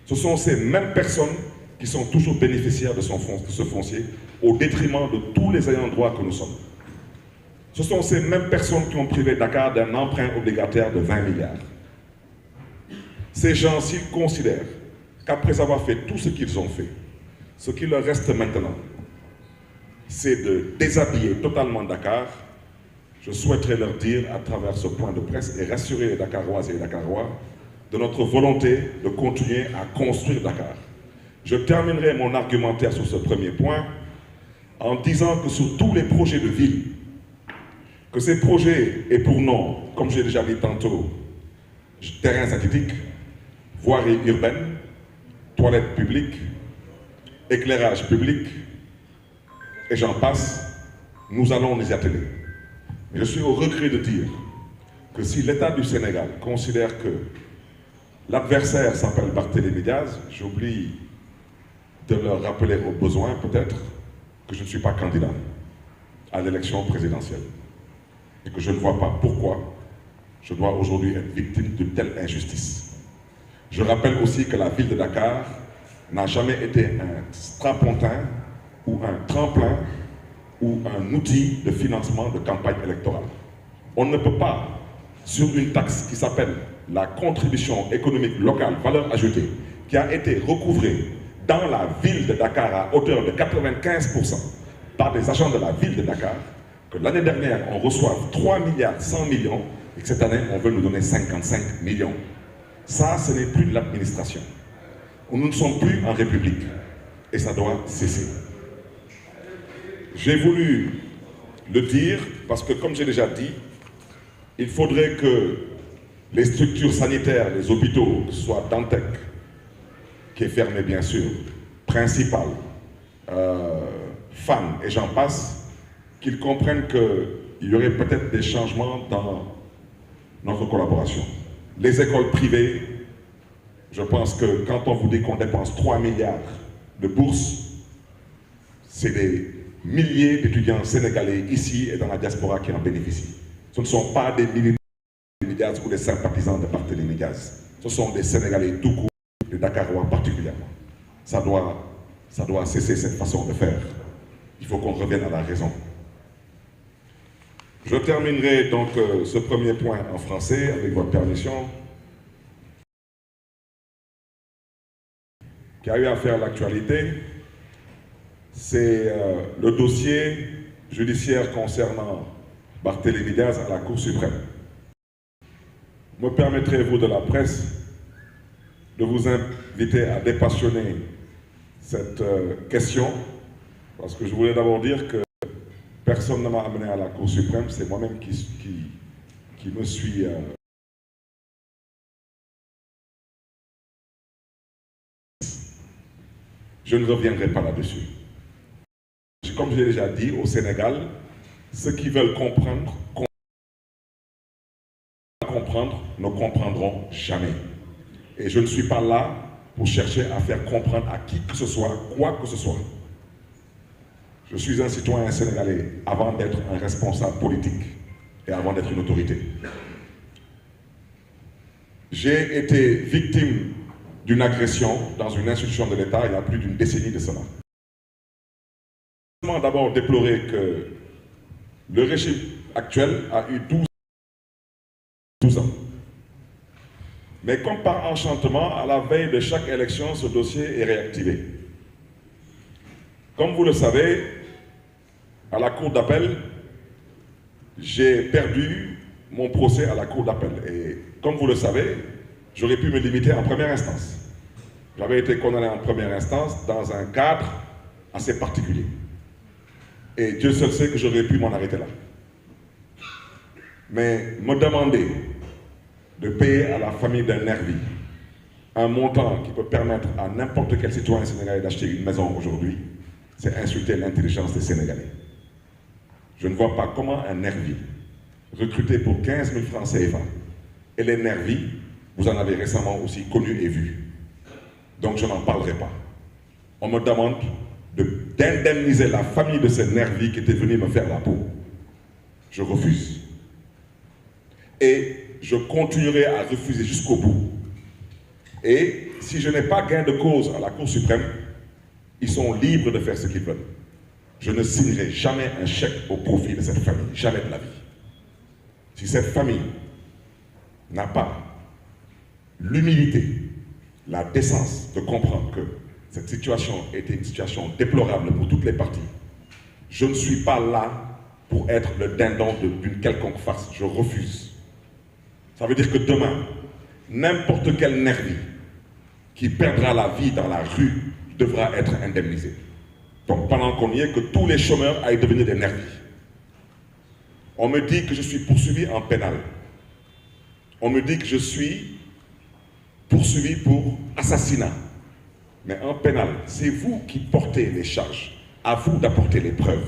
Ce sont ces mêmes personnes qui sont toujours bénéficiaires de ce foncier, au détriment de tous les ayants droit que nous sommes. Ce sont ces mêmes personnes qui ont privé Dakar d'un emprunt obligataire de 20 milliards. Ces gens, s'ils considèrent qu'après avoir fait tout ce qu'ils ont fait, ce qui leur reste maintenant, c'est de déshabiller totalement Dakar, je souhaiterais leur dire à travers ce point de presse et rassurer les Dakaroises et les Dakarois de notre volonté de continuer à construire Dakar. Je terminerai mon argumentaire sur ce premier point en disant que sur tous les projets de ville, que ces projets aient pour nom, comme j'ai déjà dit tantôt, terrain synthétique, voirie urbaine, toilettes publiques, éclairage public, et j'en passe, nous allons nous y atteler. Mais je suis au regret de dire que si l'État du Sénégal considère que l'adversaire s'appelle Barthélémy Diaz, j'oublie de leur rappeler au besoin peut-être que je ne suis pas candidat à l'élection présidentielle et que je ne vois pas pourquoi je dois aujourd'hui être victime d'une telle injustice. Je rappelle aussi que la ville de Dakar n'a jamais été un strapontin ou un tremplin ou un outil de financement de campagne électorale. On ne peut pas, sur une taxe qui s'appelle la contribution économique locale valeur ajoutée, qui a été recouvrée dans la ville de Dakar à hauteur de 95% par des agents de la ville de Dakar, que l'année dernière on reçoive 3 milliards 100 millions et que cette année on veut nous donner 55 millions. Ça, ce n'est plus de l'administration. Nous ne sommes plus en République et ça doit cesser. J'ai voulu le dire parce que, comme j'ai déjà dit, il faudrait que les structures sanitaires, les hôpitaux, que ce soit Dantec, qui est fermé bien sûr, Principal, FAN et j'en passe, qu'ils comprennent qu'il y aurait peut-être des changements dans notre collaboration. Les écoles privées, je pense que quand on vous dit qu'on dépense 3 milliards de bourses, c'est des milliers d'étudiants sénégalais ici et dans la diaspora qui en bénéficient. Ce ne sont pas des militants de Diaz ou des sympathisants de Barthélémy Diaz. Ce sont des Sénégalais tout court, des Dakarois particulièrement. Ça doit cesser cette façon de faire. Il faut qu'on revienne à la raison. Je terminerai donc ce premier point en français, avec votre permission, qui a eu à faire l'actualité. C'est le dossier judiciaire concernant Barthélémy Diaz à la Cour suprême. Me permettrez-vous de la presse de vous inviter à dépassionner cette question, parce que je voulais d'abord dire que personne ne m'a amené à la Cour suprême, c'est moi-même qui me suis... Je ne reviendrai pas là-dessus. Comme je l'ai déjà dit, au Sénégal, ceux qui veulent comprendre ne comprendront jamais. Et je ne suis pas là pour chercher à faire comprendre à qui que ce soit, quoi que ce soit. Je suis un citoyen sénégalais avant d'être un responsable politique et avant d'être une autorité. J'ai été victime d'une agression dans une institution de l'État il y a plus d'une décennie de cela. Je veux d'abord déplorer que le régime actuel a eu 12 ans. Mais comme par enchantement, à la veille de chaque élection, ce dossier est réactivé. Comme vous le savez, à la Cour d'appel, j'ai perdu mon procès à la Cour d'appel. Et comme vous le savez, j'aurais pu me limiter en première instance. J'avais été condamné en première instance dans un cadre assez particulier. Et Dieu seul sait que j'aurais pu m'en arrêter là. Mais me demander de payer à la famille d'un nervi un montant qui peut permettre à n'importe quel citoyen sénégalais d'acheter une maison aujourd'hui, c'est insulter l'intelligence des Sénégalais. Je ne vois pas comment un nervi recruté pour 15 000 francs CFA, et les nervis, vous en avez récemment aussi connu et vu. Donc je n'en parlerai pas. On me demande d'indemniser la famille de ces nervis qui étaient venus me faire la peau. Je refuse. Et je continuerai à refuser jusqu'au bout. Et si je n'ai pas gain de cause à la Cour suprême, ils sont libres de faire ce qu'ils veulent. Je ne signerai jamais un chèque au profit de cette famille, jamais de la vie. Si cette famille n'a pas l'humilité, la décence de comprendre que cette situation était une situation déplorable pour toutes les parties, je ne suis pas là pour être le dindon d'une quelconque farce. Je refuse. Ça veut dire que demain, n'importe quel nervi qui perdra la vie dans la rue devra être indemnisé. Donc pendant qu'on y est, que tous les chômeurs aillent devenir des nervis. On me dit que je suis poursuivi en pénal. On me dit que je suis poursuivi pour assassinat. Mais en pénal, c'est vous qui portez les charges. À vous d'apporter les preuves.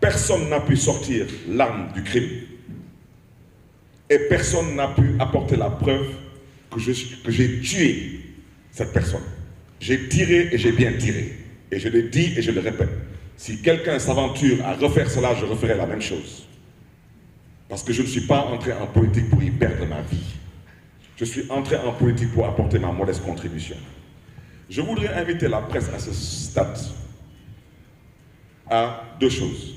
Personne n'a pu sortir l'arme du crime. Et personne n'a pu apporter la preuve que j'ai tué cette personne. J'ai tiré et j'ai bien tiré. Et je l'ai dit et je le répète. Si quelqu'un s'aventure à refaire cela, je referai la même chose. Parce que je ne suis pas entré en politique pour y perdre ma vie. Je suis entré en politique pour apporter ma modeste contribution. Je voudrais inviter la presse à ce stade à deux choses.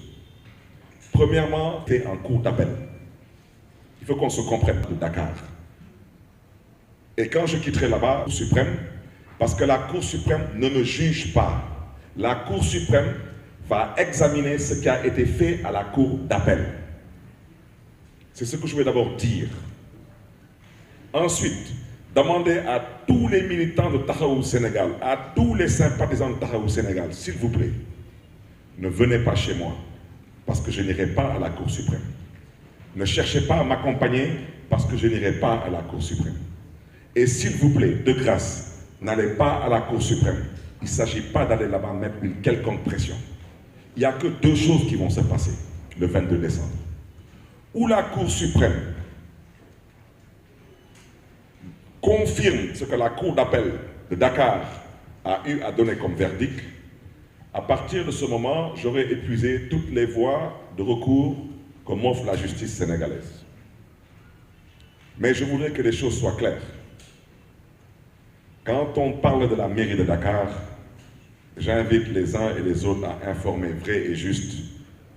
Premièrement, c'est en cours d'appel. Il faut qu'on se comprenne de Dakar. Et quand je quitterai là-bas, la Cour suprême, parce que la Cour suprême ne me juge pas. La Cour suprême va examiner ce qui a été fait à la Cour d'appel. C'est ce que je vais d'abord dire. Ensuite, demander à tous les militants de Taxawu Sénégal, à tous les sympathisants de Taxawu Sénégal, s'il vous plaît, ne venez pas chez moi, parce que je n'irai pas à la Cour suprême. Ne cherchez pas à m'accompagner, parce que je n'irai pas à la Cour suprême. Et s'il vous plaît, de grâce, n'allez pas à la Cour suprême. Il ne s'agit pas d'aller là-bas mettre une quelconque pression. Il n'y a que deux choses qui vont se passer le 22 décembre. Ou la Cour suprême confirme ce que la Cour d'appel de Dakar a eu à donner comme verdict. À partir de ce moment, j'aurai épuisé toutes les voies de recours que m'offre la justice sénégalaise. Mais je voudrais que les choses soient claires. Quand on parle de la mairie de Dakar, j'invite les uns et les autres à informer vrai et juste,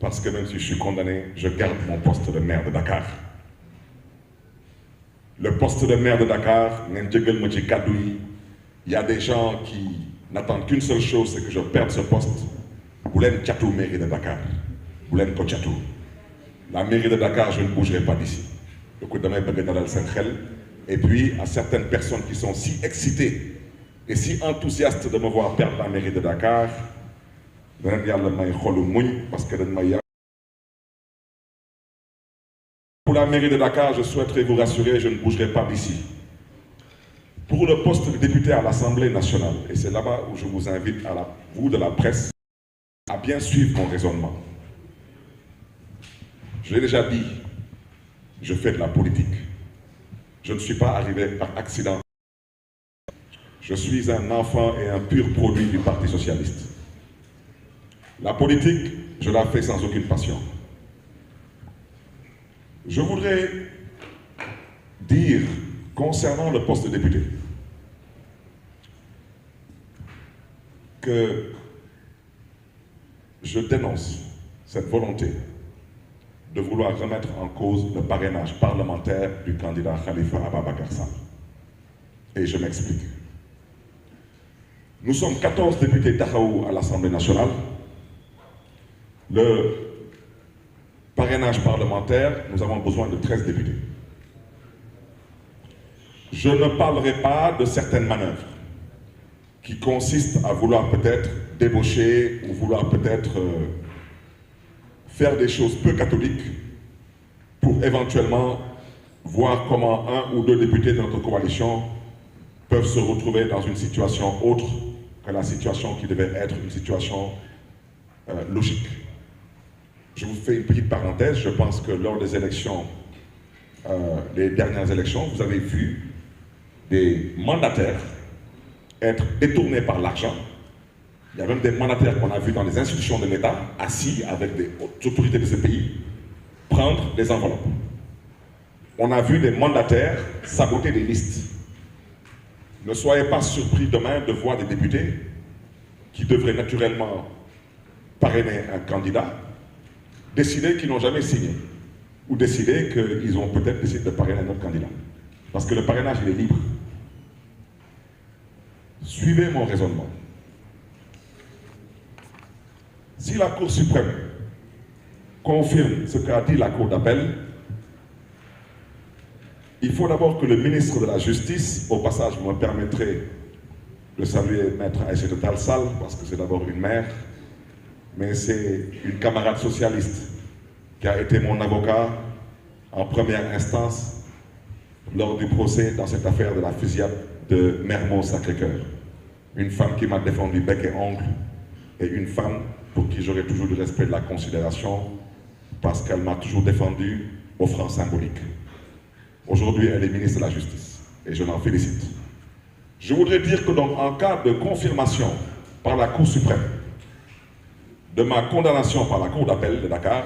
parce que même si je suis condamné, je garde mon poste de maire de Dakar. Le poste de maire de Dakar, il y a des gens qui n'attendent qu'une seule chose, c'est que je perde ce poste. Boulen Tchatou, mairie de Dakar. Boulen Tchatou. La mairie de Dakar, je ne bougerai pas d'ici. Et puis, à certaines personnes qui sont si excitées et si enthousiastes de me voir perdre la mairie de Dakar, parce que pour la mairie de Dakar, je souhaiterais vous rassurer, je ne bougerai pas d'ici. Pour le poste de député à l'Assemblée nationale, et c'est là-bas où je vous invite, vous de la presse, à bien suivre mon raisonnement. Je l'ai déjà dit, je fais de la politique. Je ne suis pas arrivé par accident. Je suis un enfant et un pur produit du Parti socialiste. La politique, je la fais sans aucune passion. Je voudrais dire, concernant le poste de député, que je dénonce cette volonté de vouloir remettre en cause le parrainage parlementaire du candidat Khalifa Ababacar Sall. Et je m'explique. Nous sommes 14 députés Taxawu à l'Assemblée nationale. Le parrainage parlementaire, nous avons besoin de 13 députés. Je ne parlerai pas de certaines manœuvres qui consistent à vouloir peut-être débaucher ou vouloir peut-être faire des choses peu catholiques pour éventuellement voir comment un ou deux députés de notre coalition peuvent se retrouver dans une situation autre que la situation qui devait être une situation logique. Je vous fais une petite parenthèse, je pense que lors des élections, les dernières élections, vous avez vu des mandataires être détournés par l'argent. Il y a même des mandataires qu'on a vus dans les institutions de l'État, assis avec des autorités de ce pays, prendre des enveloppes. On a vu des mandataires saboter des listes. Ne soyez pas surpris demain de voir des députés qui devraient naturellement parrainer un candidat, décider qu'ils n'ont jamais signé, ou décider qu'ils ont peut-être décidé de parrainer un autre candidat. Parce que le parrainage, il est libre. Suivez mon raisonnement. Si la Cour suprême confirme ce qu'a dit la Cour d'appel, il faut d'abord que le ministre de la Justice, au passage, vous me permettrez de saluer Maître Aïssata Tall Sall, parce que c'est d'abord une mère, mais c'est une camarade socialiste qui a été mon avocat en première instance lors du procès dans cette affaire de la fusillade de Mermoz-Sacré-Cœur. Une femme qui m'a défendu bec et ongle, et une femme pour qui j'aurai toujours du respect et de la considération, parce qu'elle m'a toujours défendu au franc symbolique. Aujourd'hui, elle est ministre de la Justice, et je l'en félicite. Je voudrais dire que donc, en cas de confirmation par la Cour suprême de ma condamnation par la Cour d'appel de Dakar,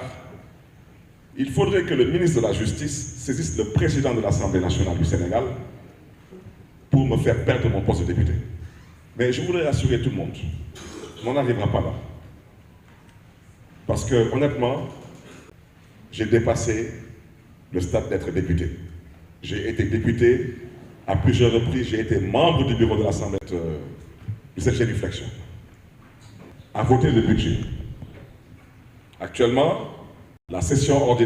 il faudrait que le ministre de la Justice saisisse le président de l'Assemblée nationale du Sénégal pour me faire perdre mon poste de député. Mais je voudrais rassurer tout le monde, on n'arrivera pas là. Parce que, honnêtement, j'ai dépassé le stade d'être député. J'ai été député à plusieurs reprises, j'ai été membre du bureau de l'Assemblée de cette génuflexion, à voter le budget. Actuellement, la session ordinaire